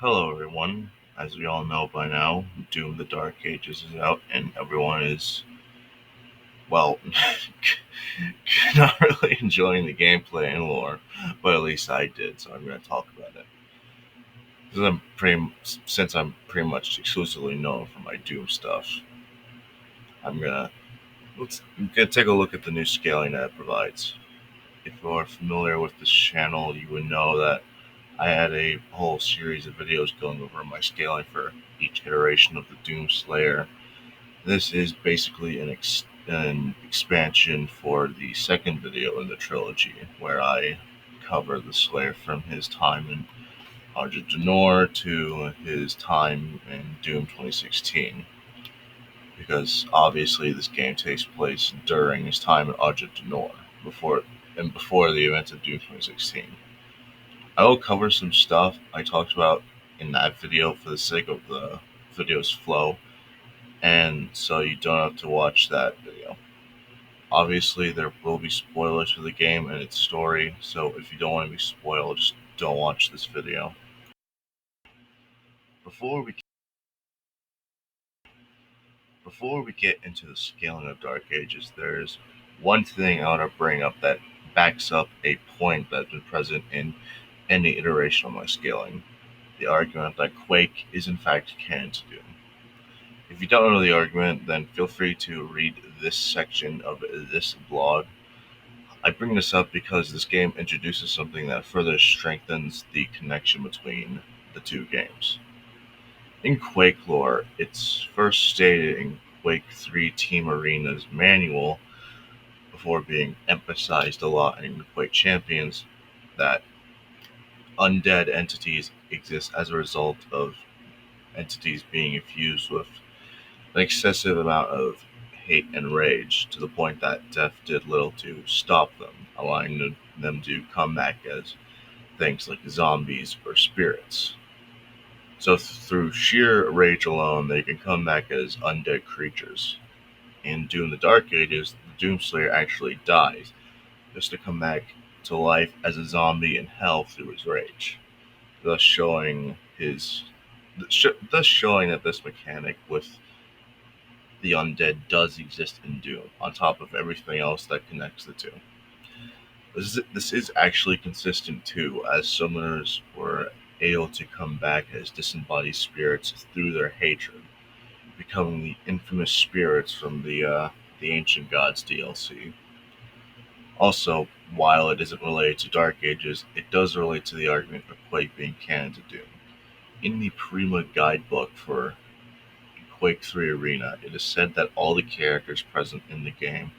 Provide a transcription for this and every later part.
Hello, everyone. As we all know by now, Doom the Dark Ages is out, and everyone is, well, not really enjoying the gameplay and lore, but at least I did, so I'm going to talk about it. Since I'm pretty much exclusively known for my Doom stuff, I'm gonna take a look at the new scaling that it provides. If you're familiar with this channel, you would know that I had a whole series of videos going over my scaling for each iteration of the Doom Slayer. This is basically an expansion for the second video in the trilogy, where I cover the Slayer from his time in Ahzrak to his time in Doom 2016. Because obviously this game takes place during his time in Ahzrak before the events of Doom 2016. I will cover some stuff I talked about in that video for the sake of the video's flow, and so you don't have to watch that video. Obviously, there will be spoilers for the game and its story, so if you don't want to be spoiled, just don't watch this video. Before we before we get into the scaling of Dark Ages, there's one thing I want to bring up that backs up a point that's been present in any iteration of my scaling: the argument that Quake is in fact canon to Doom. If you don't know the argument, then feel free to read this section of this blog. I bring this up because this game introduces something that further strengthens the connection between the two games. In Quake lore, it's first stated in Quake 3 Team Arena's manual, before being emphasized a lot in Quake Champions, that undead entities exist as a result of entities being infused with an excessive amount of hate and rage, to the point that death did little to stop them, allowing them to come back as things like zombies or spirits. So through sheer rage alone, they can come back as undead creatures. In Doom the Dark Ages, the Doomslayer actually dies, just to come back to life as a zombie in hell through his rage, thus showing that this mechanic with the undead does exist in Doom, on top of everything else that connects the two. This is actually consistent too, as summoners were able to come back as disembodied spirits through their hatred, becoming the infamous spirits from the Ancient Gods DLC. Also, while it isn't related to Dark Ages, it does relate to the argument of Quake being canon to Doom. In the Prima guidebook for Quake 3 Arena, it is said that all the characters present in the game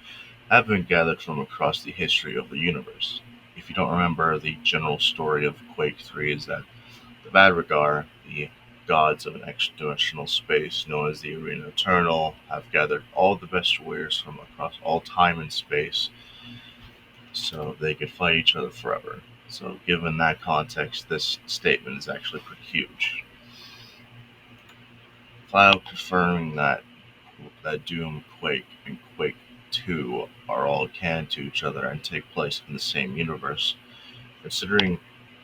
have been gathered from across the history of the universe. If you don't remember, the general story of Quake 3 is that the Vadrigar, the gods of an extra-dimensional space known as the Arena Eternal, have gathered all the best warriors from across all time and space so they could fight each other forever. So given that context, this statement is actually pretty huge. Flat confirming that Doom, Quake, and Quake 2 are all canon to each other and take place in the same universe. Considering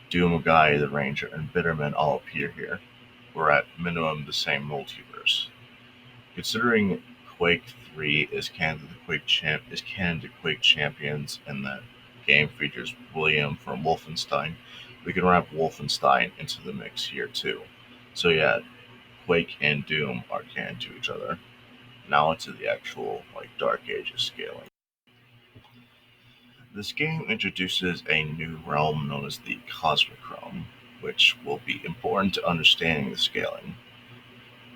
Doom Guy, the Ranger, and Bitterman all appear here, we're at minimum the same multiverse. Considering Quake 3 is canon to Quake Champions, and that game features William from Wolfenstein, we can wrap Wolfenstein into the mix here too. So yeah, Quake and Doom are canon to each other. Now into the actual Dark Ages scaling. This game introduces a new realm known as the Cosmic Realm, which will be important to understanding the scaling.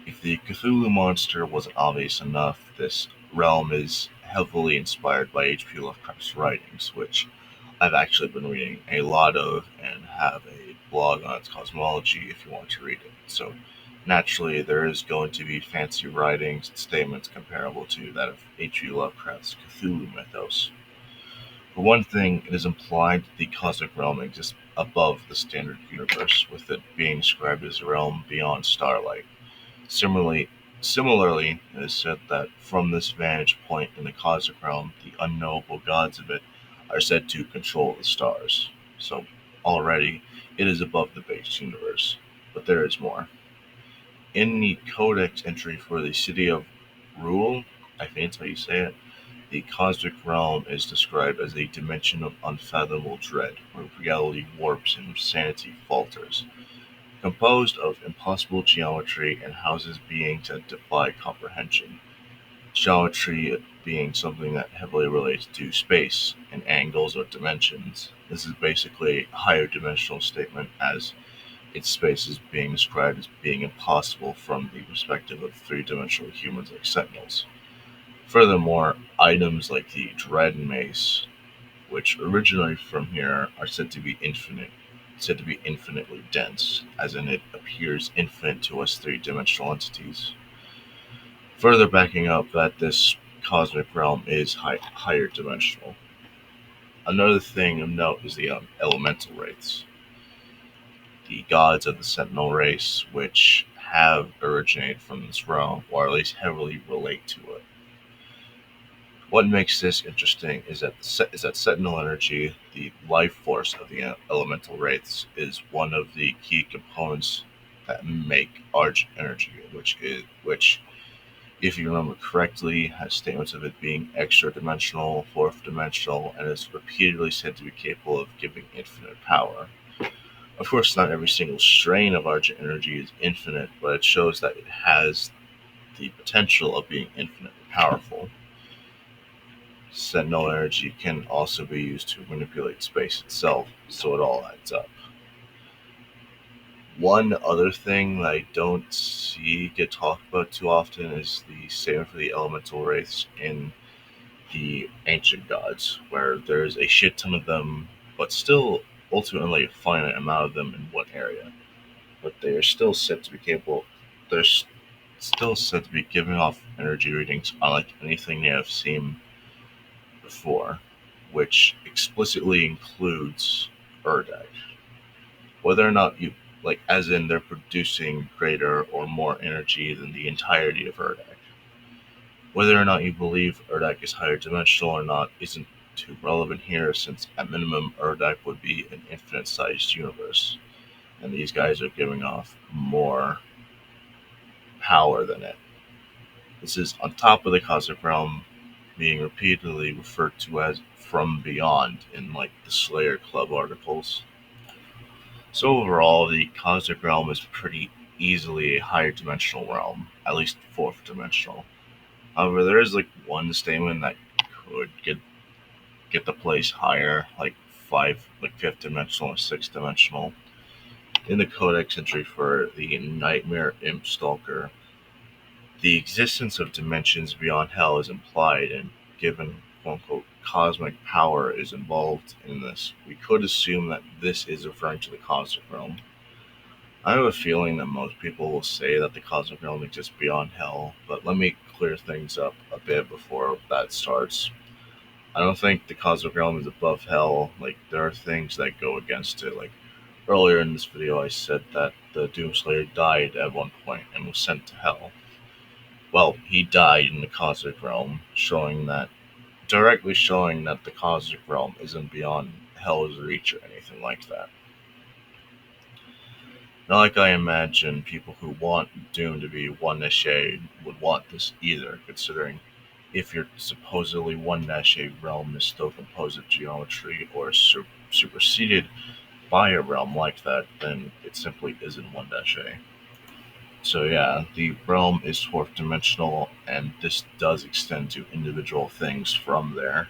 If the Cthulhu monster wasn't obvious enough, this realm is heavily inspired by H.P. Lovecraft's writings, which I've actually been reading a lot of and have a blog on its cosmology if you want to read it. So naturally, there is going to be fancy writings and statements comparable to that of H.P. Lovecraft's Cthulhu mythos. For one thing, it is implied that the cosmic realm exists above the standard universe, with it being described as a realm beyond starlight. Similarly, it is said that from this vantage point in the cosmic realm, the unknowable gods of it are said to control the stars. So already, it is above the base universe. But there is more. In the codex entry for the city of Rule, I think that's how you say it, the cosmic realm is described as a dimension of unfathomable dread, where reality warps and sanity falters, composed of impossible geometry and houses beings that defy comprehension. Geometry being something that heavily relates to space and angles or dimensions. This is basically a higher dimensional statement, as its space is being described as being impossible from the perspective of three-dimensional humans like Sentinels. Furthermore, items like the Dread Mace, which originate from here, are said to be infinitely dense, as in it appears infinite to us three-dimensional entities. Further backing up that this cosmic realm is higher dimensional. Another thing of note is the elemental wraiths, the gods of the Sentinel race, which have originated from this realm, or at least heavily relate to it. What makes this interesting is that Sentinel energy, the life force of the elemental wraiths, is one of the key components that make Argent energy, which, if you remember correctly, has statements of it being extra dimensional, fourth dimensional, and is repeatedly said to be capable of giving infinite power. Of course, not every single strain of Argent energy is infinite, but it shows that it has the potential of being infinitely powerful. Sentinel energy can also be used to manipulate space itself, so it all adds up. One other thing that I don't see get talked about too often is the same for the elemental wraiths in the ancient gods, where there's a shit ton of them, but still ultimately a finite amount of them in one area. But they are still said to be capable. They're still said to be giving off energy readings unlike anything they have seen before, which explicitly includes Urdak. Whether or not you like, as in they're producing greater or more energy than the entirety of Urdak. Whether or not you believe Urdak is higher dimensional or not isn't too relevant here, since at minimum Urdak would be an infinite-sized universe, and these guys are giving off more power than it. This is on top of the cosmic realm being repeatedly referred to as from beyond in like the Slayer Club articles. So overall, the cosmic realm is pretty easily a higher dimensional realm, at least fourth dimensional. However, there is like one statement that could get the place higher, like fifth dimensional or sixth dimensional. In the codex entry for the Nightmare Imp Stalker, the existence of dimensions beyond hell is implied, and given quote unquote cosmic power is involved in this, we could assume that this is referring to the cosmic realm. I have a feeling that most people will say that the cosmic realm exists beyond hell, but let me clear things up a bit before that starts. I don't think the cosmic realm is above hell. Like, there are things that go against it. Like, earlier in this video, I said that the Doomslayer died at one point and was sent to hell. Well, he died in the cosmic realm, directly showing that the cosmic realm isn't beyond hell's reach or anything like that. Not like I imagine people who want Doom to be one shade would want this either, considering if your supposedly one a realm is still composed of geometry or superseded by a realm like that, then it simply isn't one a. So yeah, the realm is fourth dimensional, and this does extend to individual things from there.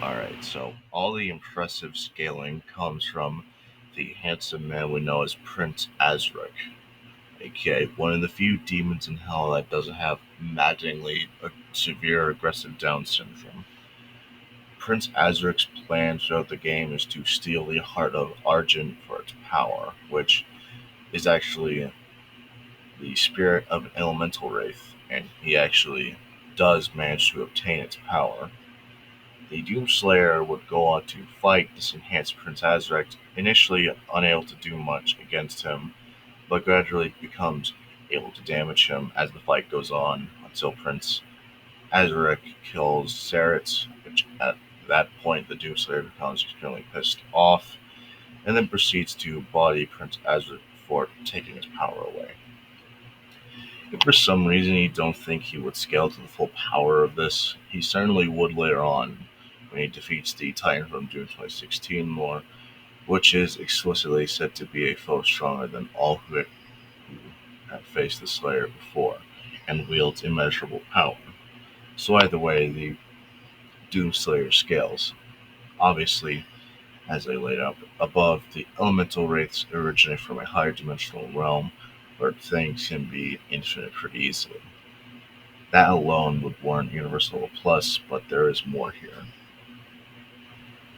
Alright, so all the impressive scaling comes from the handsome man we know as Prince Ahzrak, aka one of the few demons in hell that doesn't have maddeningly severe aggressive Down syndrome. Prince Ahzrak's plan throughout the game is to steal the heart of Argent for its power, which is actually the spirit of an elemental wraith, and he actually does manage to obtain its power. The Doomslayer would go on to fight this enhanced Prince Ahzrak, initially unable to do much against him, but gradually becomes able to damage him as the fight goes on, until Prince Ahzrak kills Sarit, which at that point the Doomslayer becomes extremely pissed off and then proceeds to body Prince Ahzrak before taking his power away. If for some reason you don't think he would scale to the full power of this, he certainly would later on when he defeats the Titan from Doom 2016 more, which is explicitly said to be a foe stronger than all who had faced the Slayer before, and wields immeasurable power. So either way, the Doomslayer scales. Obviously, as I laid out above, the elemental wraiths originate from a higher dimensional realm where things can be infinite pretty easily. That alone would warrant Universal Plus, but there is more here.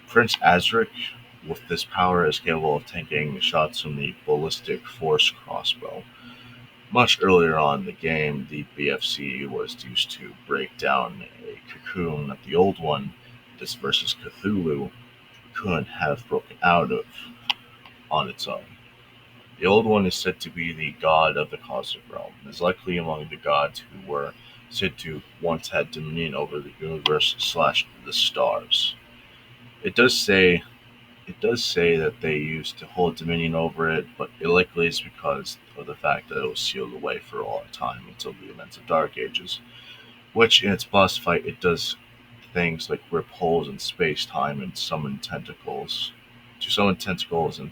Prince Ahzrak, with this power, is capable of taking shots from the ballistic force crossbow. Much earlier on in the game, the BFC was used to break down a cocoon that the old one, this versus Cthulhu, couldn't have broken out of on its own. The Old One is said to be the god of the cosmic realm, and is likely among the gods who were said to once had dominion over the universe slash the stars. It does say it does say that they used to hold dominion over it, but it likely is because of the fact that it was sealed away for all time until the events of Dark Ages. Which in its boss fight it does things like rip holes in space time and summon tentacles and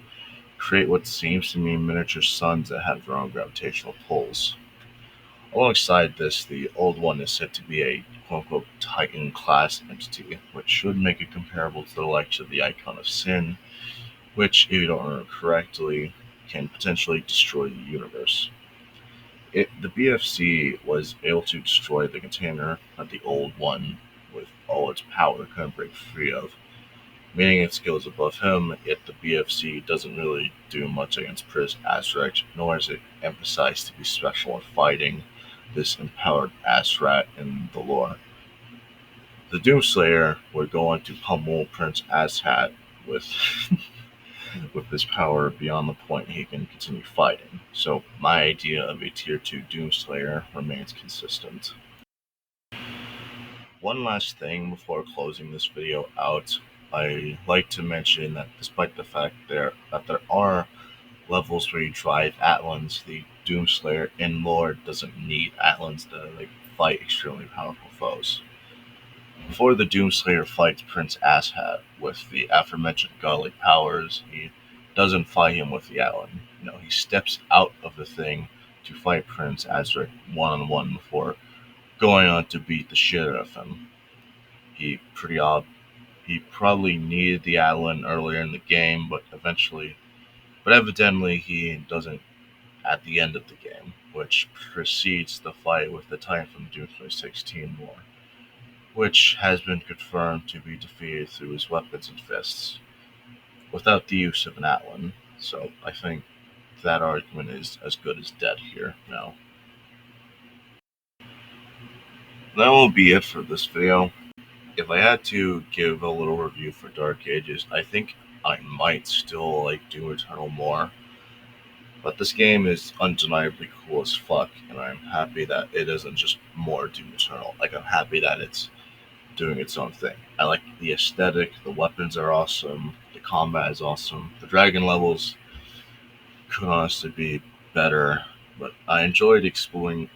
create what seems to be miniature suns that have their own gravitational pulls. Alongside this, the Old One is said to be a quote-unquote Titan class entity, which should make it comparable to the likes of the Icon of Sin, which, if you don't remember correctly, can potentially destroy the universe. The BFC was able to destroy the container that the Old One, with all its power, couldn't break free of, meaning its skills above him, yet the BFC doesn't really do much against Prince Ahzrak, nor is it emphasized to be special in fighting this empowered Ahzrak in the lore. The Doomslayer would go on to pummel Prince Ahzrak with with this power beyond the point he can continue fighting. So my idea of a tier 2 Doomslayer remains consistent. One last thing before closing this video out, I like to mention that despite the fact that there are levels where you drive Atlans, the Doomslayer in lore doesn't need Atlans to fight extremely powerful foes. Before the Doomslayer fights Prince Ahzrak with the aforementioned godly powers, he doesn't fight him with the Atlan. No, he steps out of the thing to fight Prince Ahzrak one-on-one before going on to beat the shit out of him. He pretty ob- he probably needed the Atlan earlier in the game, but evidently he doesn't at the end of the game, which precedes the fight with the Titan from Doom 2016 War, which has been confirmed to be defeated through his weapons and fists, without the use of an Atlan. So I think that argument is as good as dead here now. That will be it for this video. If I had to give a little review for Dark Ages, I think I might still like Doom Eternal more. But this game is undeniably cool as fuck, and I'm happy that it isn't just more Doom Eternal. I'm happy that it's doing its own thing. I like the aesthetic, the weapons are awesome, the combat is awesome, the dragon levels could honestly be better, but I enjoyed exploring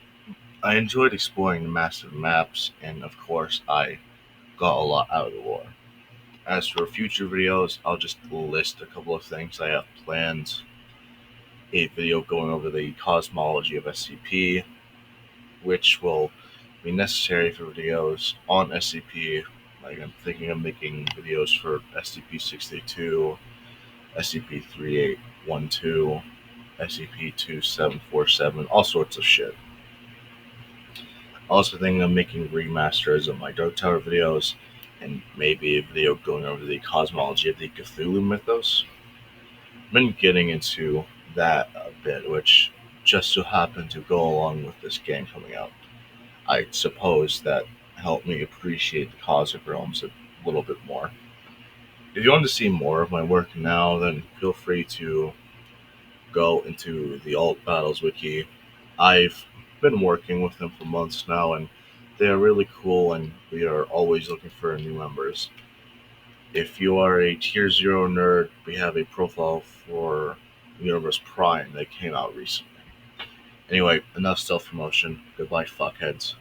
the massive maps, and of course I got a lot out of the lore. As for future videos, I'll just list a couple of things I have planned. A video going over the cosmology of SCP, which will be necessary for videos on SCP. I'm thinking of making videos for SCP-682, SCP-3812, SCP-2747, all sorts of shit. Also thinking of making remasters of my Dark Tower videos, and maybe a video going over the cosmology of the Cthulhu mythos. I've been getting into that a bit, which just so happened to go along with this game coming out. I suppose that helped me appreciate the cosmic realms a little bit more. If you want to see more of my work now, then feel free to go into the Alt Battles Wiki. I've been working with them for months now, and they are really cool, and we are always looking for new members. If you are a tier 0 nerd, we have a profile for Universe Prime that came out recently. Anyway, enough self promotion. Goodbye, fuckheads.